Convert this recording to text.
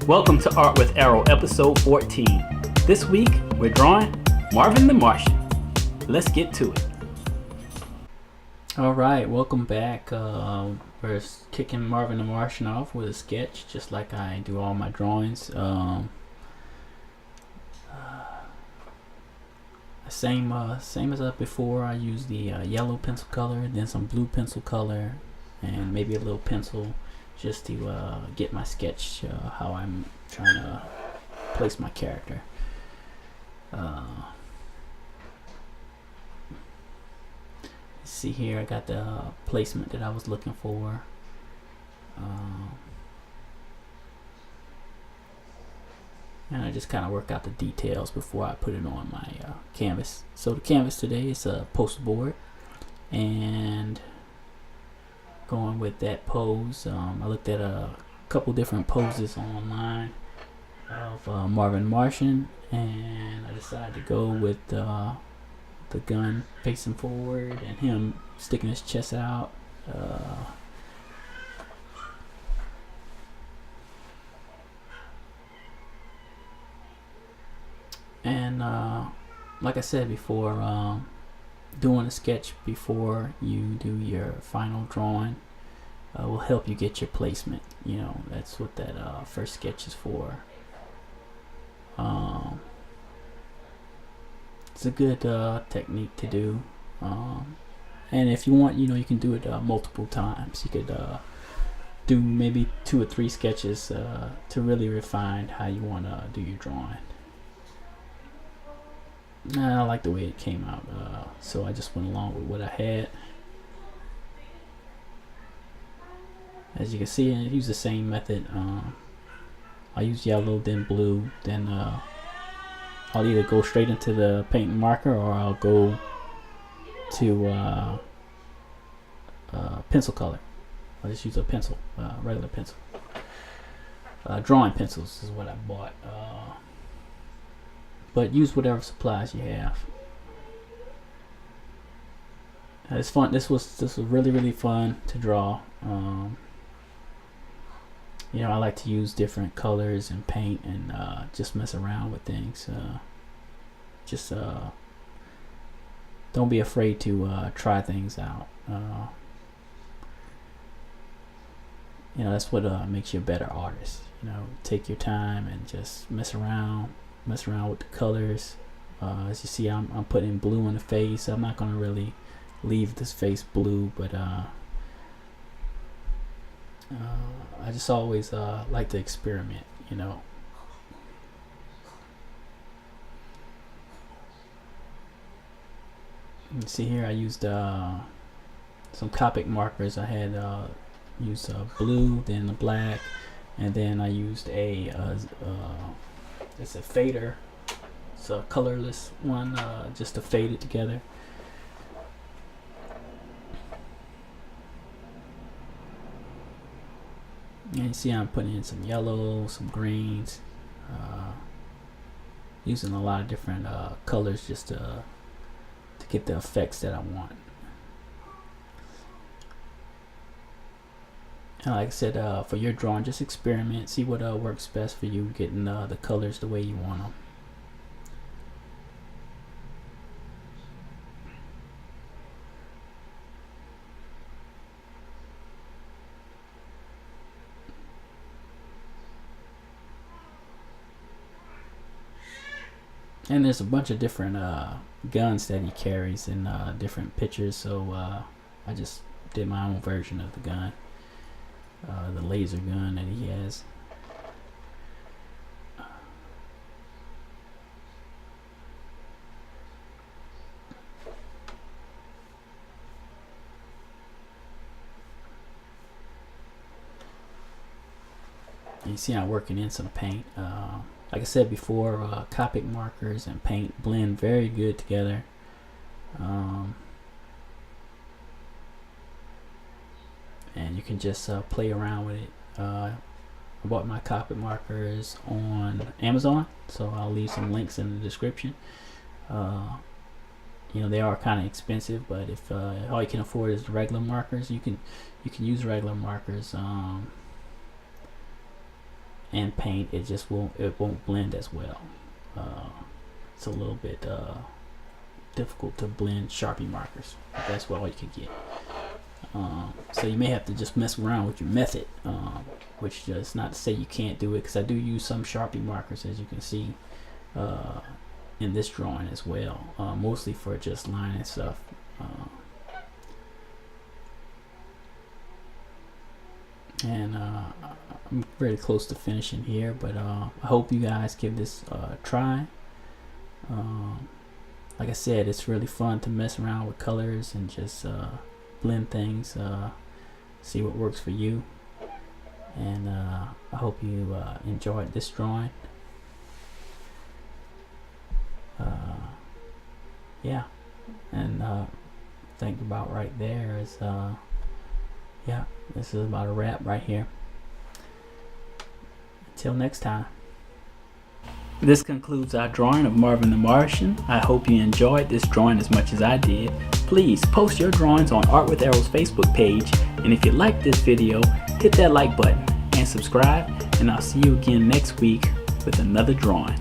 Welcome to Art with Arrow, episode 14. This week, we're drawing Marvin the Martian. Let's get to it. Alright, welcome back. We're kicking Marvin the Martian off with a sketch, just like I do all my drawings. Same as before. I use the yellow pencil color, then some blue pencil color, and maybe a little pencil, just to get my sketch how I'm trying to place my character. See here, I got the placement that I was looking for. And I just kind of work out the details before I put it on my canvas. So the canvas today is a poster board, and going with that pose, I looked at a couple different poses online of Marvin the Martian, and I decided to go with the gun facing forward and him sticking his chest out. And like I said before, doing a sketch before you do your final drawing will help you get your placement. You know, that's what that first sketch is for. It's a good technique to do, and if you want, you know, you can do it multiple times. You could do maybe 2 or 3 sketches to really refine how you want to do your drawing. I like the way it came out, so I just went along with what I had. As you can see, I use the same method. I use yellow, then blue, then I'll either go straight into the paint and marker, or I'll go to pencil color. I'll just use a pencil, regular pencil. Drawing pencils is what I bought. But use whatever supplies you have. It's fun. This was really fun to draw. You know, I like to use different colors and paint and just mess around with things. Don't be afraid to try things out. You know, that's what makes you a better artist. You know, take your time and just mess around with the colors. As you see, I'm putting blue in the face. I'm not going to really leave this face blue, but I just always like to experiment, you know. You can see here I used some Copic markers. I had used blue, then the black, and then I used it's a fader. It's a colorless one, just to fade it together. And you see I'm putting in some yellow, some greens, using a lot of different colors just to get the effects that I want. And like I said, for your drawing, just experiment, see what works best for you, getting the colors the way you want them. And there's a bunch of different guns that he carries in different pictures, so I just did my own version of the gun. The laser gun that he has. You see I'm working in some paint. Like I said before, Copic markers and paint blend very good together. And you can just play around with it. I bought my Copic markers on Amazon, so I'll leave some links in the description. You know, they are kind of expensive, but if all you can afford is the regular markers, you can use regular markers. and paint, it won't blend as well. It's a little bit difficult to blend Sharpie markers. That's all you can get. So you may have to just mess around with your method, which is not to say you can't do it, because I do use some Sharpie markers, as you can see in this drawing as well, mostly for just lining stuff. And I'm very close to finishing here, but I hope you guys give this a try. Like I said, it's really fun to mess around with colors and just blend things, see what works for you. And I hope you enjoyed this drawing. Yeah, and think about right there is yeah, this is about a wrap right here. Until next time. This concludes our drawing of Marvin the Martian. I hope you enjoyed this drawing as much as I did. Please post your drawings on Art with Arrows Facebook page, and if you like this video, hit that like button and subscribe, and I'll see you again next week with another drawing.